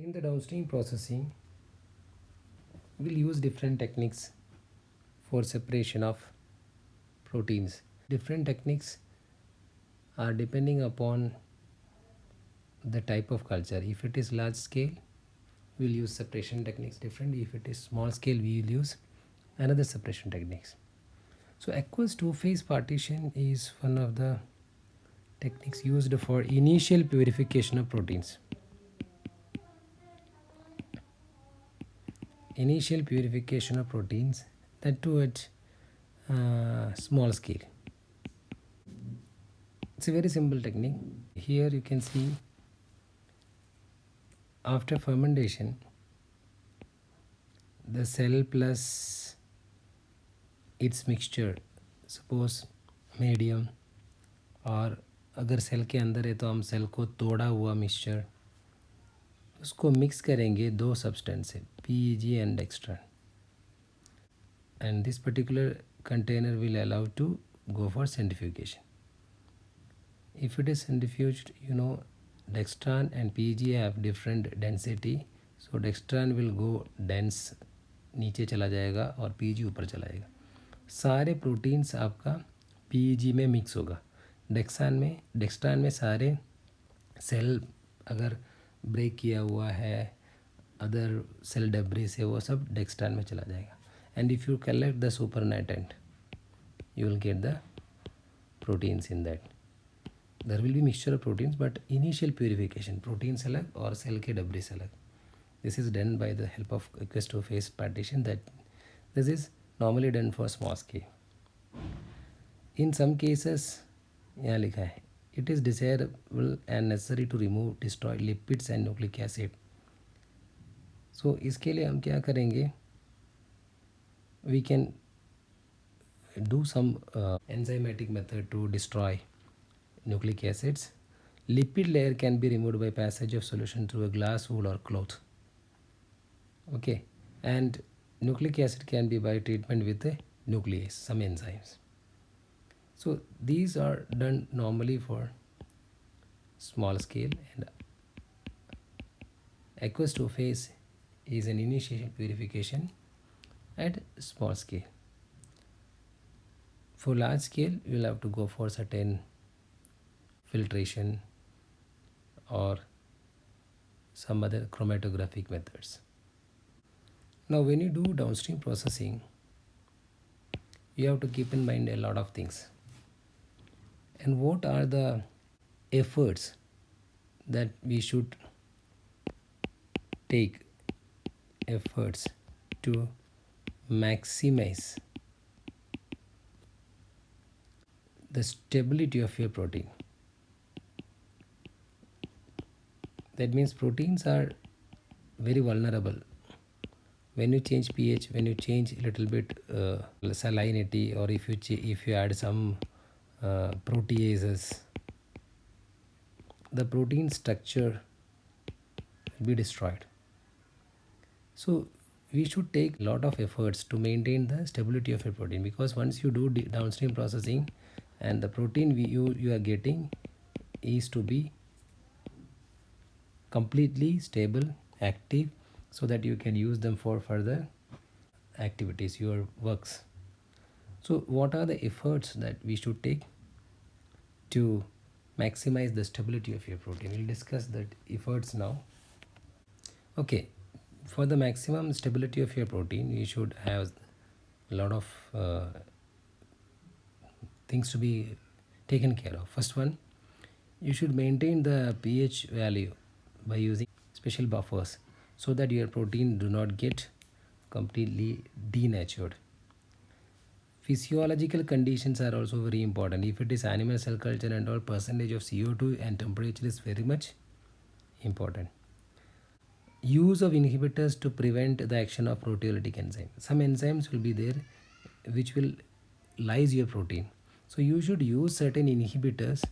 In the downstream processing, we'll use different techniques for separation of proteins. Different techniques are depending upon the type of culture. If it is large scale, we'll use separation techniques differently. If it is small scale, we will use another separation techniques. So aqueous two-phase partition is one of the techniques used for initial purification of proteins. Initial purification of proteins, that too at small scale. It's a very simple technique. Here you can see after fermentation, the cell plus its mixture, suppose medium, और अगर cell के अंदर है तो हम cell को तोड़ा हुआ मिक्सचर उसको मिक्स करेंगे दो सब्सटेंस से PEG and dextran, and this particular container will allow to go for centrifugation. If it is centrifuged, dextran and PEG have different density, so dextran will go dense, नीचे चला जाएगा और PEG ऊपर चला जाएगा. सारे प्रोटीन्स आपका PEG में मिक्स होगा. डेक्स्ट्रान में सारे सेल अगर ब्रेक किया हुआ है, अदर सेल डेब्रिस है, वो सब डेक्स्ट्रान में चला जाएगा. And if you collect the supernatant, you will get the proteins in that. There will be mixture of proteins, but initial purification, proteins अलग और cell के debris अलग. This is done by the help of aqueous two-phase partition. That this is normally done for small scale. In some cases, यहाँ लिखा है, it is desirable and necessary to remove destroy lipids and nucleic acid. So इसके लिए हम क्या करेंगे? We can do some enzymatic method to destroy nucleic acids. Lipid layer can be removed by passage of solution through a glass, wool or cloth. Okay, and nucleic acid can be by treatment with a nuclease, some enzymes. So these are done normally for small scale, and aqueous two-phase is an initial purification at small scale. For large scale, you will have to go for certain filtration or some other chromatographic methods. Now when you do downstream processing, you have to keep in mind a lot of things. And what are the efforts that we should take efforts to maximize the stability of your protein? That means proteins are very vulnerable. When you change pH, when you change a little bit salinity, or if you add some proteases, the protein structure will be destroyed. So we should take a lot of efforts to maintain the stability of a protein, because once you do downstream processing, and the protein you are getting is to be completely stable, active, so that you can use them for further activities, your works. So what are the efforts that we should take to maximize the stability of your protein? We'll discuss that efforts now. Okay, for the maximum stability of your protein, you should have a lot of things to be taken care of. First one, you should maintain the pH value by using special buffers, so that your protein do not get completely denatured. Physiological conditions are also very important. If it is animal cell culture and all, percentage of CO2 and temperature is very much important. Use of inhibitors to prevent the action of proteolytic enzymes. Some enzymes will be there which will lyse your protein. So you should use certain inhibitors.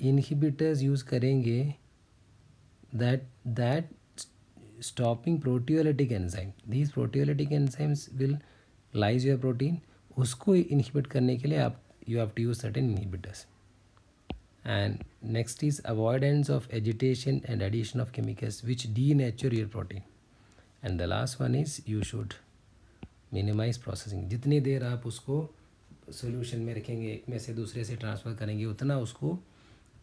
Inhibitors use करेंगे that stopping proteolytic enzyme. These proteolytic enzymes will lyse your protein. उसको inhibit करने के लिए you have to use certain inhibitors. And next is avoidance of agitation and addition of chemicals which denature your protein. And the last one is you should minimize processing. जितनी देर आप उसको solution में रखेंगे, एक में से दूसरे से ट्रांसफ़र करेंगे, उतना उसको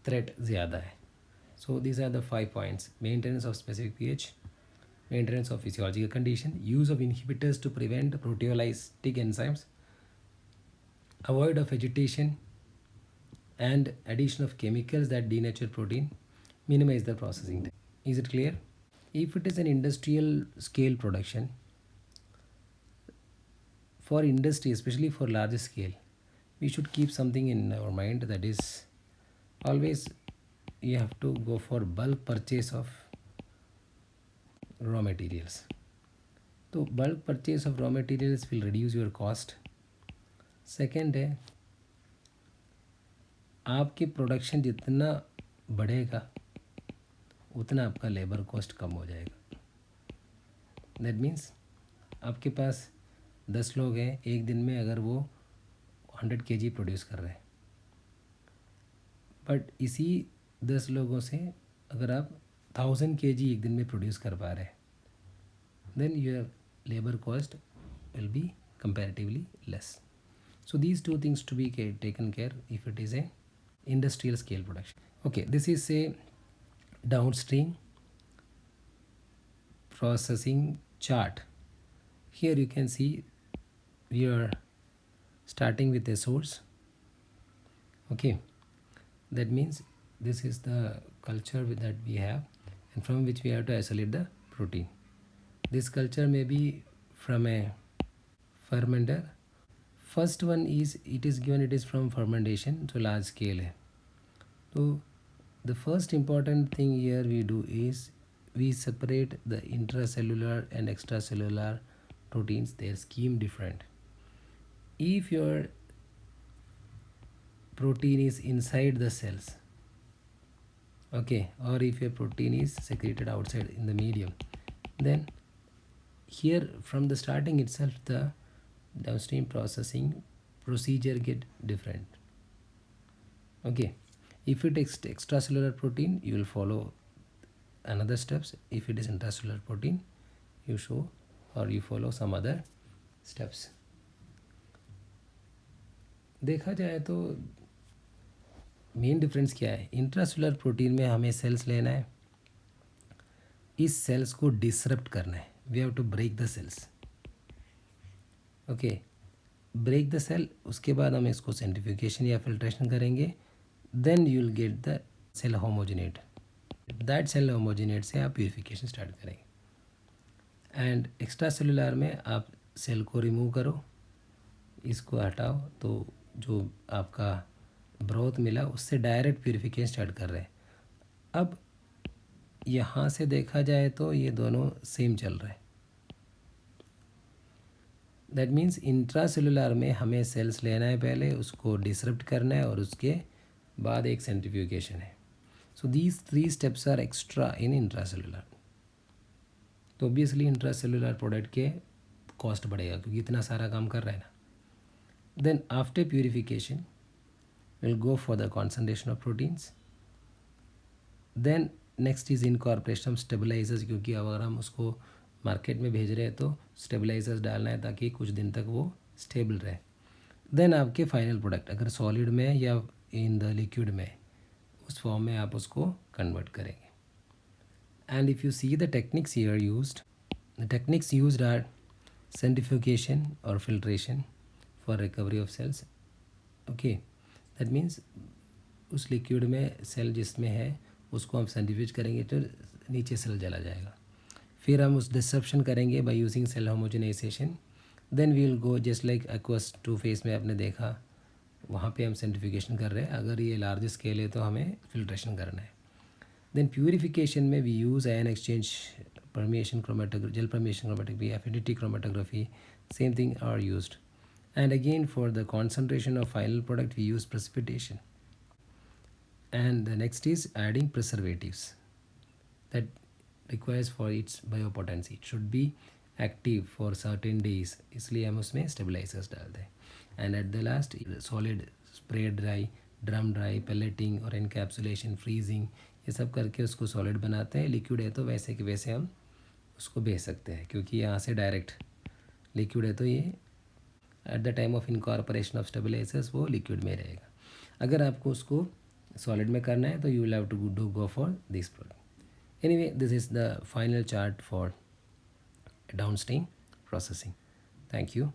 थ्रेट ज़्यादा है. So these are the 5 points: maintenance of specific pH, maintenance of physiological condition, use of inhibitors to prevent proteolytic enzymes, avoid of agitation and addition of chemicals that denature protein, minimize the processing time. Is it clear? If it is an industrial scale production, for industry, especially for larger scale, we should keep something in our mind, that is always you have to go for bulk purchase of raw materials. तो bulk purchase of raw materials will reduce your cost. Second है, आपकी production जितना बढ़ेगा उतना आपका labour cost कम हो जाएगा. That means आपके पास 10 लोग हैं, एक दिन में अगर वो 100 kg प्रोड्यूस कर रहे हैं, बट इसी 10 लोगों से अगर आप 1000 kg एक दिन में प्रोड्यूस कर पा रहे हैं, then your labour cost will be comparatively less. So these two things to be taken care if it is a industrial scale production. Okay, this is a downstream processing chart. Here you can see we are starting with a source. Okay, that means this is the culture that we have and from which we have to isolate the protein. This culture may be from a fermenter. First one is, it is given it is from fermentation, so large scale है. So the first important thing here we do is we separate the intracellular and extracellular proteins, their scheme different. If your protein is inside the cells, okay, or if your protein is secreted outside in the medium, then here from the starting itself the downstream processing procedure get different. Okay, if it is extracellular protein you will follow another steps. If it is intracellular protein you show or you follow some other steps. देखा जाए तो main difference क्या है? Intracellular protein में हमें sales लेना है, इस सेल्स को डिसरप्ट करना है. We have to break the cells. Okay, break the cell, उसके बाद हम इसको सेंट्रीफ्यूगेशन या फिल्ट्रेशन करेंगे, then you will get the cell homogenate. That cell homogenate से आप प्यूरिफिकेशन स्टार्ट करेंगे. एंड एक्स्ट्रा सेलुलर में आप सेल को रिमूव करो, इसको हटाओ, तो जो आपका ब्रोथ मिला उससे डायरेक्ट प्यूरिफिकेशन स्टार्ट कर रहे हैं. अब यहाँ से देखा जाए तो ये दोनों सेम चल रहे हैं. दैट मीन्स इंट्रासेलुलर में हमें सेल्स लेना है, पहले उसको डिसरप्ट करना है और उसके बाद एक सेंट्रीफ्यूगेशन है. So these 3 steps are extra in intracellular. तो ऑब्वियसली इंट्रासेलुलर प्रोडक्ट के कॉस्ट बढ़ेगा क्योंकि इतना सारा काम कर रहा है ना. Then after purification will go for the concentration of proteins. Then next is incorporation of stabilisers, क्योंकि अगर हम उसको मार्केट में भेज रहे हैं तो स्टेबलाइजर्स डालना है ताकि कुछ दिन तक वो स्टेबल रहे. देन आपके फाइनल प्रोडक्ट अगर सॉलिड में या इन द लिक्विड में, उस फॉर्म में आप उसको कन्वर्ट करेंगे. And if you see the techniques here used, the techniques used are centrifugation और filtration for recovery of cells. Okay, that means उस लिक्विड में सेल जिसमें है उसको हम सेंट्रीफ्यूज करेंगे तो नीचे सेल जला जाएगा. फिर हम उस डिसरप्शन करेंगे by using cell homogenisation. Then we will go just like aqueous 2 phase में आपने देखा, वहाँ पे हम सेंट्रीफ्यूगेशन कर रहे हैं. अगर ये लार्ज स्केल है तो हमें फिल्ट्रेशन करना है. देन प्यूरिफिकेशन में we use ion exchange, permeation chromatography, gel permeation chromatography, affinity chromatography, same thing are used. And again for the concentration of final product we use precipitation. And the next is adding preservatives that requires for its biopotency. It should be active for certain days, इसलिए हम उसमें stabilizers डालते हैं. And at the last solid spray dry drum dry, pelleting और encapsulation, freezing, ये सब करके उसको सॉलिड बनाते हैं। लिक्विड है तो वैसे कि वैसे हम उसको भेज सकते हैं, क्योंकि यहाँ से डायरेक्ट लिक्विड है तो ये at the time of incorporation of stabilisers वो लिक्विड में रहेगा। अगर आपको उसको सॉलिड में करना है तो you will have to do go for this product. Anyway, this is the final chart for downstream processing. Thank you.